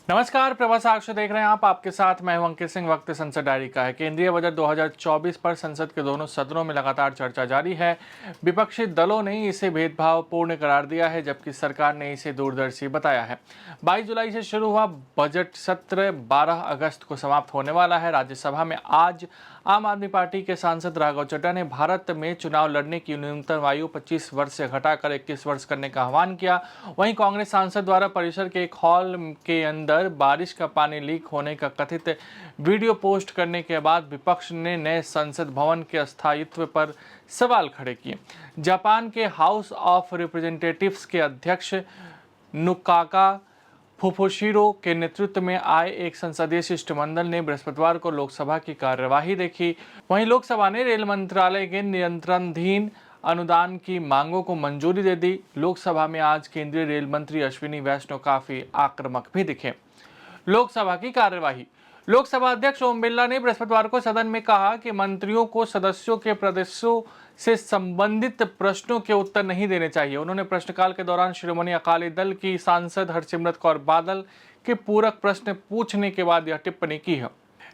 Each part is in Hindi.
नमस्कार, प्रवास साक्ष्य देख रहे हैं आप। आपके साथ मैं हूं अंकित सिंह। वक्त संसद डायरी का है। केंद्रीय बजट 2024 पर संसद के दोनों सदनों में लगातार चर्चा जारी है। विपक्षी दलों ने इसे भेदभावपूर्ण करार दिया है, जबकि सरकार ने इसे दूरदर्शी बताया है। 22 जुलाई से शुरू हुआ बजट सत्र 12 अगस्त को समाप्त होने वाला है। राज्यसभा में आज आम आदमी पार्टी के सांसद राघव चड्ढा ने भारत में चुनाव लड़ने की न्यूनतम आयु 25 वर्ष से घटाकर 21 वर्ष करने का आह्वान किया। वहीं कांग्रेस सांसद द्वारा परिसर के एक हॉल के अंदर बारिश का पानी लीक होने का कथित वीडियो पोस्ट करने के बाद विपक्ष ने नए संसद भवन के स्थायित्व पर सवाल खड़े किए। जापान के हाउस ऑफ रिप्रेजेंटेटिव्स के अध्यक्ष नुकाका फुफुशिरो के नेतृत्व में आए एक संसदीय शिष्टमंडल ने बृहस्पतिवार को लोकसभा की कार्यवाही देखी। वहीं लोकसभा ने रेल मंत्रालय के नियंत्रणाधीन अनुदान की मांगों को मंजूरी दे दी। लोकसभा में आज केंद्रीय रेल मंत्री अश्विनी वैष्णव काफी आक्रामक भी दिखे। लोकसभा की कार्यवाही। लोकसभा अध्यक्ष ओम बिरला ने बृहस्पतिवार को सदन में कहा कि मंत्रियों को सदस्यों के प्रदेशों से संबंधित प्रश्नों के उत्तर नहीं देने चाहिए। उन्होंने प्रश्नकाल के दौरान शिरोमणि अकाली दल की सांसद हरसिमरत कौर बादल के पूरक प्रश्न पूछने के बाद यह टिप्पणी की है।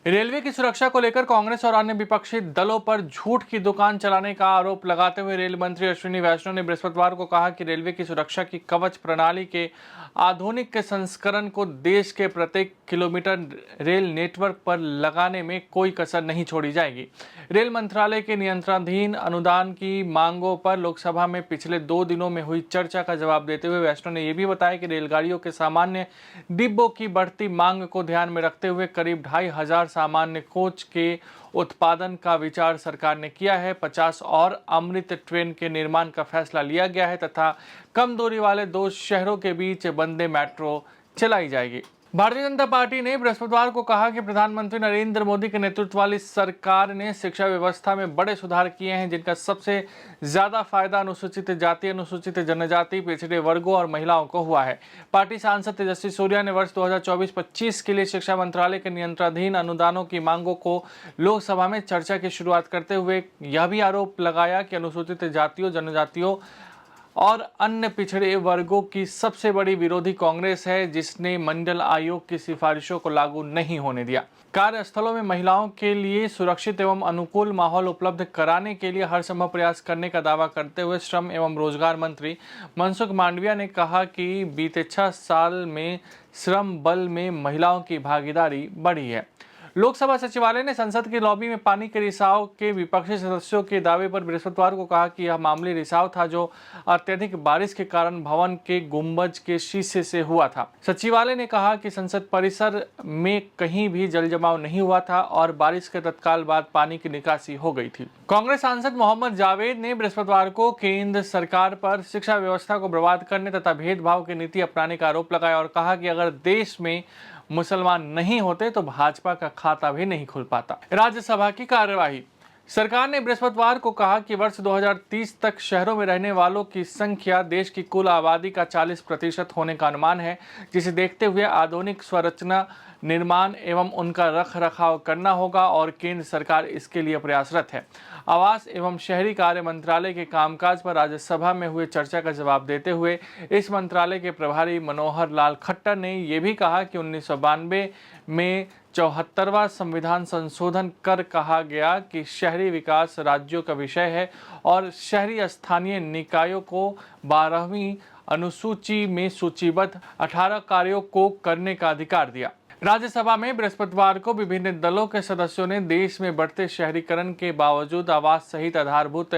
रेलवे की सुरक्षा को लेकर कांग्रेस और अन्य विपक्षी दलों पर झूठ की दुकान चलाने का आरोप लगाते हुए रेल मंत्री अश्विनी वैष्णव ने बृहस्पतिवार को कहा कि रेलवे की सुरक्षा की कवच प्रणाली के आधुनिक संस्करण को देश के प्रत्येक किलोमीटर रेल नेटवर्क पर लगाने में कोई कसर नहीं छोड़ी जाएगी। रेल मंत्रालय के नियंत्रणाधीन अनुदान की मांगों पर लोकसभा में पिछले 2 दिनों में हुई चर्चा का जवाब देते हुए वैष्णव ने यह भी बताया कि रेलगाड़ियों के सामान्य डिब्बों की बढ़ती मांग को ध्यान में रखते हुए करीब 2500 सामान्य कोच के उत्पादन का विचार सरकार ने किया है। 50 और अमृत ट्रेन के निर्माण का फैसला लिया गया है तथा कम दूरी वाले 2 शहरों के बीच वंदे मेट्रो चलाई जाएगी। भारतीय जनता पार्टी ने बृहस्पतिवार को कहा कि प्रधानमंत्री नरेंद्र मोदी के नेतृत्व वाली सरकार ने शिक्षा व्यवस्था में बड़े सुधार किए हैं, जिनका सबसे ज्यादा फायदा अनुसूचित जाति, अनुसूचित जनजाति, पिछड़े वर्गों और महिलाओं को हुआ है। पार्टी सांसद तेजस्वी सूर्या ने वर्ष 2024-25 के लिए शिक्षा मंत्रालय के नियंत्रणाधीन अनुदानों की मांगों को लोकसभा में चर्चा की शुरुआत करते हुए यह भी आरोप लगाया कि अनुसूचित जातियों, जनजातियों और अन्य पिछड़े वर्गों की सबसे बड़ी विरोधी कांग्रेस है, जिसने मंडल आयोग की सिफारिशों को लागू नहीं होने दिया। कार्यस्थलों में महिलाओं के लिए सुरक्षित एवं अनुकूल माहौल उपलब्ध कराने के लिए हर संभव प्रयास करने का दावा करते हुए श्रम एवं रोजगार मंत्री मनसुख मांडविया ने कहा कि बीते 6 साल में श्रम बल में महिलाओं की भागीदारी बढ़ी है। लोकसभा सचिवालय ने संसद की लॉबी में पानी के रिसाव के विपक्षी सदस्यों के दावे पर बृहस्पतिवार को कहा कि यह मामूली रिसाव था, जो अत्यधिक बारिश के कारण भवन के गुंबज के शीशे से हुआ था। सचिवालय ने कहा कि संसद परिसर में कहीं भी जल जमाव नहीं हुआ था और बारिश के तत्काल बाद पानी की निकासी हो गई थी। कांग्रेस सांसद मोहम्मद जावेद ने बृहस्पतिवार को केंद्र सरकार पर शिक्षा व्यवस्था को बर्बाद करने तथा भेदभाव की नीति अपनाने का आरोप लगाया और कहा कि अगर देश में मुसलमान नहीं होते तो भाजपा का खाता भी नहीं खुल पाता। राज्यसभा की कार्यवाही। सरकार ने बृहस्पतिवार को कहा कि वर्ष 2030 तक शहरों में रहने वालों की संख्या देश की कुल आबादी का 40% होने का अनुमान है, जिसे देखते हुए आधुनिक संरचना निर्माण एवं उनका रख रखाव करना होगा और केंद्र सरकार इसके लिए प्रयासरत है। आवास एवं शहरी कार्य मंत्रालय के कामकाज पर राज्यसभा में हुए चर्चा का जवाब देते हुए इस मंत्रालय के प्रभारी मनोहर लाल खट्टर ने यह भी कहा कि 1992 में 74वां संविधान संशोधन कर कहा गया कि शहरी विकास राज्यों का विषय है और शहरी स्थानीय निकायों को 12वीं अनुसूची में सूचीबद्ध 18 कार्यों को करने का अधिकार दिया। राज्यसभा में बृहस्पतिवार को विभिन्न दलों के सदस्यों ने देश में बढ़ते शहरीकरण के बावजूद आवास सहित आधारभूत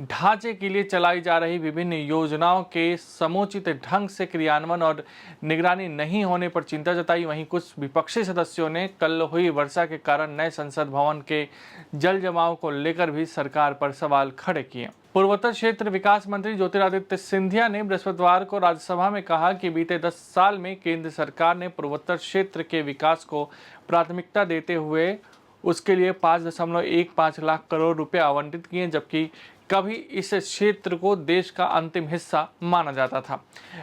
ढांचे के लिए चलाई जा रही विभिन्न योजनाओं के समुचित ढंग से क्रियान्वयन और निगरानी नहीं होने पर चिंता जताई। वहीं कुछ विपक्षी सदस्यों ने कल हुई वर्षा के कारण नए संसद भवन के जल जमाव को लेकर भी सरकार पर सवाल खड़े किए। पूर्वोत्तर क्षेत्र विकास मंत्री ज्योतिरादित्य सिंधिया ने बृहस्पतिवार को राज्यसभा में कहा कि बीते 10 साल में केंद्र सरकार ने पूर्वोत्तर क्षेत्र के विकास को प्राथमिकता देते हुए उसके लिए 5.15 लाख करोड़ रुपए आवंटित किए, जबकि कभी इस क्षेत्र को देश का अंतिम हिस्सा माना जाता था।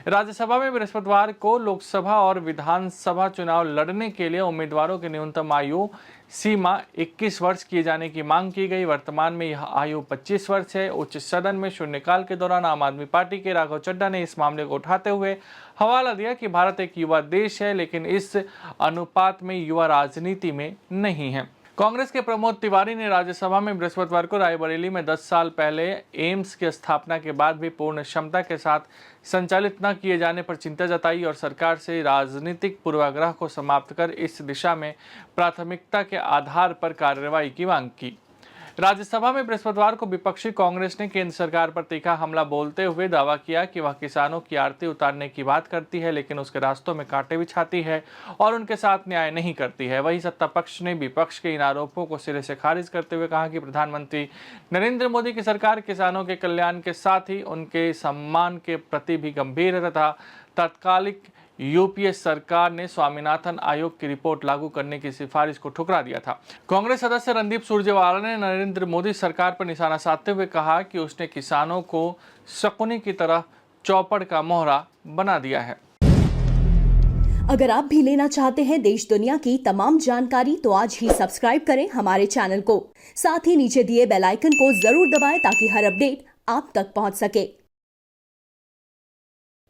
राज्यसभा में बृहस्पतिवार को लोकसभा और विधानसभा चुनाव लड़ने के लिए उम्मीदवारों की न्यूनतम आयु सीमा 21 वर्ष किए जाने की मांग की गई। वर्तमान में यह आयु 25 वर्ष है। उच्च सदन में शून्यकाल के दौरान आम आदमी पार्टी के राघव चड्ढा ने इस मामले को उठाते हुए हवाला दिया कि भारत एक युवा देश है, लेकिन इस अनुपात में युवा राजनीति में नहीं है। कांग्रेस के प्रमोद तिवारी ने राज्यसभा में बृहस्पतिवार को रायबरेली में 10 साल पहले एम्स की स्थापना के बाद भी पूर्ण क्षमता के साथ संचालित न किए जाने पर चिंता जताई और सरकार से राजनीतिक पूर्वाग्रह को समाप्त कर इस दिशा में प्राथमिकता के आधार पर कार्रवाई की मांग की। राज्यसभा में बृहस्पतिवार को विपक्षी कांग्रेस ने केंद्र सरकार पर तीखा हमला बोलते हुए दावा किया कि वह किसानों की आरती उतारने की बात करती है, लेकिन उसके रास्तों में कांटे बिछाती है और उनके साथ न्याय नहीं करती है। वहीं सत्ता पक्ष ने विपक्ष के इन आरोपों को सिरे से खारिज करते हुए कहा कि प्रधानमंत्री नरेंद्र मोदी की सरकार किसानों के कल्याण के साथ ही उनके सम्मान के प्रति भी गंभीर है तथा तत्कालिक यूपीए सरकार ने स्वामीनाथन आयोग की रिपोर्ट लागू करने की सिफारिश को ठुकरा दिया था। कांग्रेस सदस्य रणदीप सुरजेवाला ने नरेंद्र मोदी सरकार पर निशाना साधते हुए कहा कि उसने किसानों को शकुनी की तरह चौपड़ का मोहरा बना दिया है। अगर आप भी लेना चाहते हैं देश दुनिया की तमाम जानकारी तो आज ही सब्सक्राइब करें हमारे चैनल को। साथ ही नीचे दिए बेल आइकन को जरूर दबाएं ताकि हर अपडेट आप तक पहुंच सके।